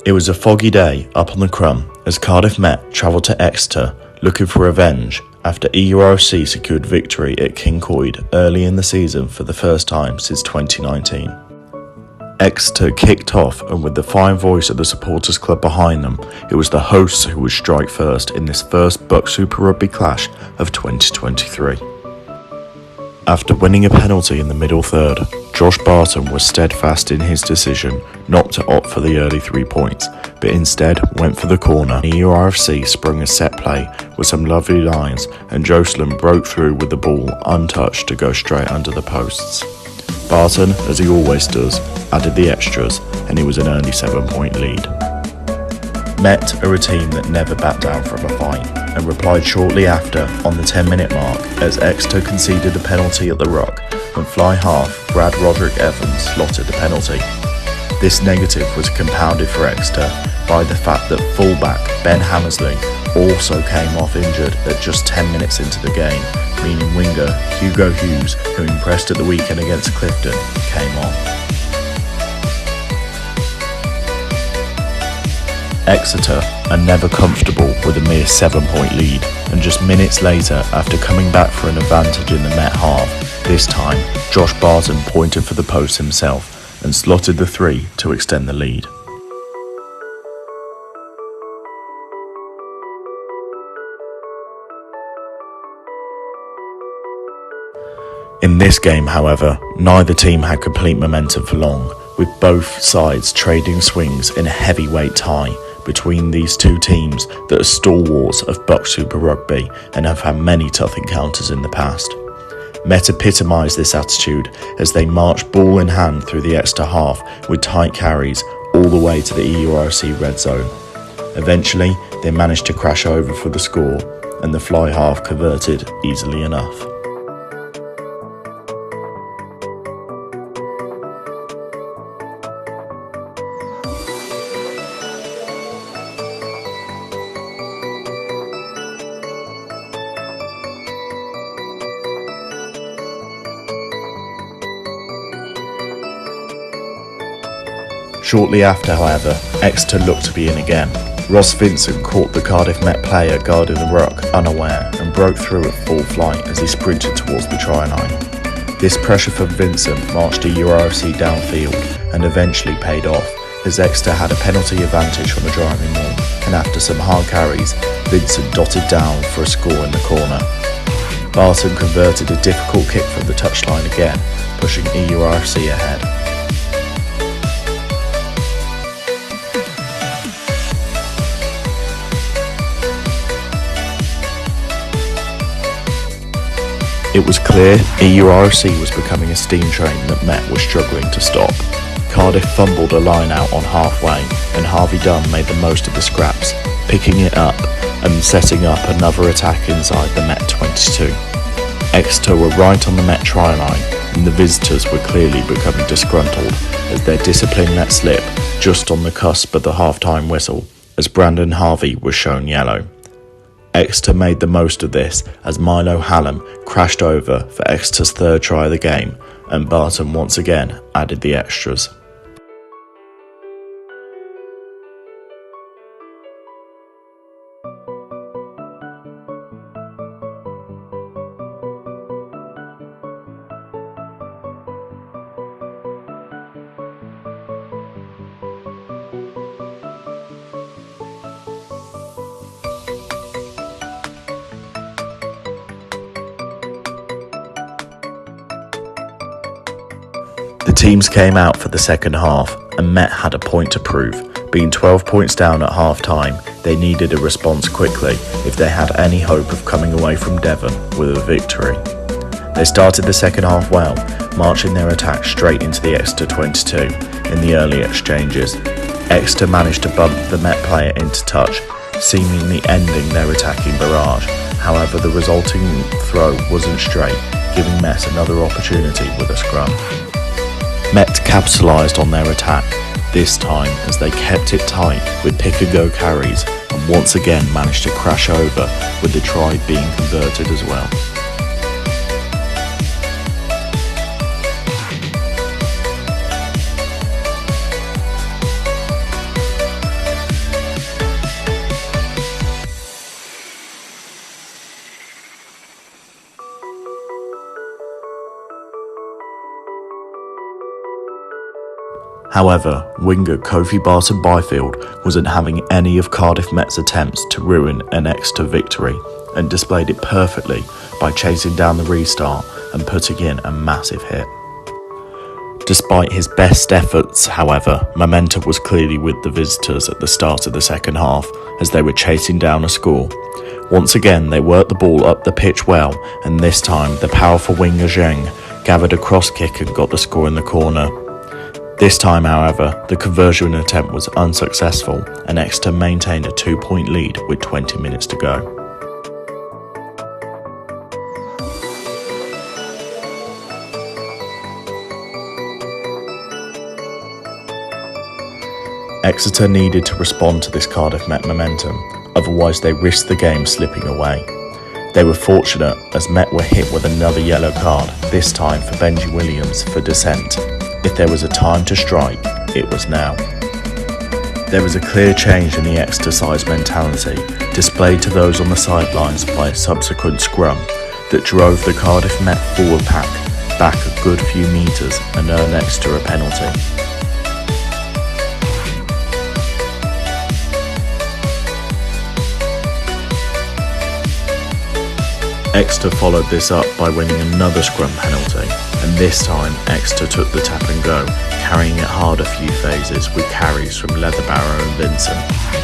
It was a foggy day up on the Crumb as Cardiff Met travelled to Exeter looking for revenge after 𝗠𝗚𝗚𝗏 secured victory at 𝗠𝗠𝗚𝗏𝗏 early in the season for the first time since 2019. Exeter kicked off, and with the fine voice of the supporters club behind them, it was the hosts who would strike first in this first Buck Super Rugby clash of 2023. After winning a penalty in the middle third, Josh Barton was steadfast in his decision not to opt for the early 3 points, but instead went for the corner. 𝗠𝗚𝗏𝗏 sprung a set play with some lovely lines, and Jocelyn broke through with the ball untouched to go straight under the posts. Barton, as he always does, added the extras, and it was an early 7-point lead. Met are a team that never backed down from a fight, and replied shortly after on the 10-minute mark as Exeter conceded a penalty at the Rock when fly half Brad Roderick Evans slotted the penalty. This negative was compounded for Exeter by the fact that fullback Ben Hammersley also came off injured at just 10 minutes into the game, meaning winger Hugo Hughes, who impressed at the weekend against Clifton, came on. Exeter are never comfortable with a mere 7-point lead, and just minutes later, after coming back for an advantage in the Met half, this time Josh Barton pointed for the post himself and slotted the 3 to extend the lead. In this game, however, neither team had complete momentum for long, with both sides trading swings in a heavyweight tie between these two teams that are stalwarts of Buck Super Rugby and have had many tough encounters in the past. Met epitomised this attitude as they marched ball in hand through the Exeter half with tight carries all the way to the 𝗠𝗚𝗏𝗏 red zone. Eventually, they managed to crash over for the score, and the fly half converted easily enough. Shortly after, however, Exeter looked to be in again. Ross Vincent caught the Cardiff Met player guarding the ruck unaware and broke through at full flight as he sprinted towards the try line. This pressure from Vincent marched 𝗠𝗚𝗏𝗏𝗏 downfield and eventually paid off, as Exeter had a penalty advantage from the driving maul, and after some hard carries, Vincent dotted down for a score in the corner. Barton converted a difficult kick from the touchline again, pushing 𝗠𝗚𝗏𝗏𝗏 ahead. It was clear 𝗠𝗚𝗏𝗏𝗏𝗏 was becoming a steam train that Met was struggling to stop. Cardiff fumbled a line out on halfway, and Harvey Dunn made the most of the scraps, picking it up and setting up another attack inside the Met 22. Exeter were right on the Met try line, and the visitors were clearly becoming disgruntled as their discipline let slip just on the cusp of the half-time whistle as Brandon Harvey was shown yellow. Exeter made the most of this as Milo Hallam crashed over for Exeter's third try of the game, and Barton once again added the extras. The teams came out for the second half, and Met had a point to prove. Being 12 points down at half-time, they needed a response quickly if they had any hope of coming away from Devon with a victory. They started the second half well, marching their attack straight into the Exeter 22 in the early exchanges. Exeter managed to bump the Met player into touch, seemingly ending their attacking barrage. However, the resulting throw wasn't straight, giving Met another opportunity with a scrum. Met capitalised on their attack, this time as they kept it tight with pick-and-go carries, and once again managed to crash over, with the try being converted as well. However, winger 𝗠𝗓𝗏𝗏𝗧𝗦 wasn't having any of Cardiff Met's attempts to ruin an Exeter victory and displayed it perfectly by chasing down the restart and putting in a massive hit. Despite his best efforts, however, momentum was clearly with the visitors at the start of the second half as they were chasing down a score. Once again, they worked the ball up the pitch well, and this time the powerful winger 𝗠𝗔𝗧𝗖𝗛 gathered a cross kick and got the score in the corner. This time, however, the conversion attempt was unsuccessful and Exeter maintained a 2-point lead with 20 minutes to go. Exeter needed to respond to this Cardiff Met momentum, otherwise they risked the game slipping away. They were fortunate as Met were hit with another yellow card, this time for Benji Williams for dissent. If there was a time to strike, it was now. There was a clear change in the Exeter side's mentality, displayed to those on the sidelines by a subsequent scrum that drove the Cardiff Met forward pack back a good few metres and earned Exeter a penalty. Exeter followed this up by winning another scrum penalty, and this time Exeter took the tap and go, carrying it hard a few phases with carries from 𝗛𝗏𝗚𝗏𝗚𝗏 and Vincent.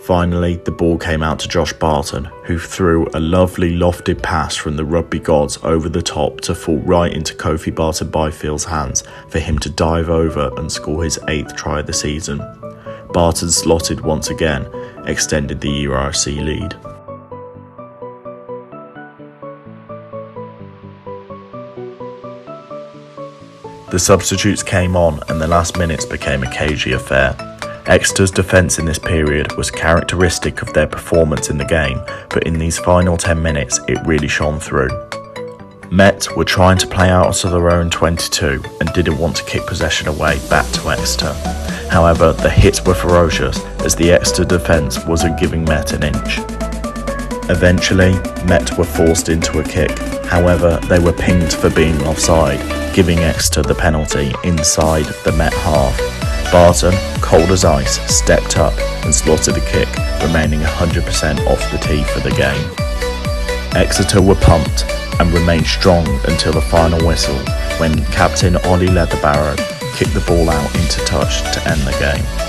Finally, the ball came out to Josh Barton, who threw a lovely lofted pass from the rugby gods over the top to fall right into 𝗠𝗓𝗏𝗏𝗏𝗏𝗏's hands for him to dive over and score his 8th try of the season. Barton slotted once again, extended the 𝗠𝗏𝗚𝗏𝗏𝗏 lead. The substitutes came on and the last minutes became a cagey affair. Exeter's defence in this period was characteristic of their performance in the game, but in these final 10 minutes it really shone through. Met were trying to play out of their own 22 and didn't want to kick possession away back to Exeter. However, the hits were ferocious as the Exeter defence wasn't giving Met an inch. Eventually, Met were forced into a kick, however they were pinged for being offside, giving Exeter the penalty inside the Met half. Barton, cold as ice, stepped up and slotted the kick, remaining 100% off the tee for the game. Exeter were pumped and remained strong until the final whistle when captain Ollie 𝗛𝗏𝗏𝗏𝗏𝗏 kicked the ball out into touch to end the game.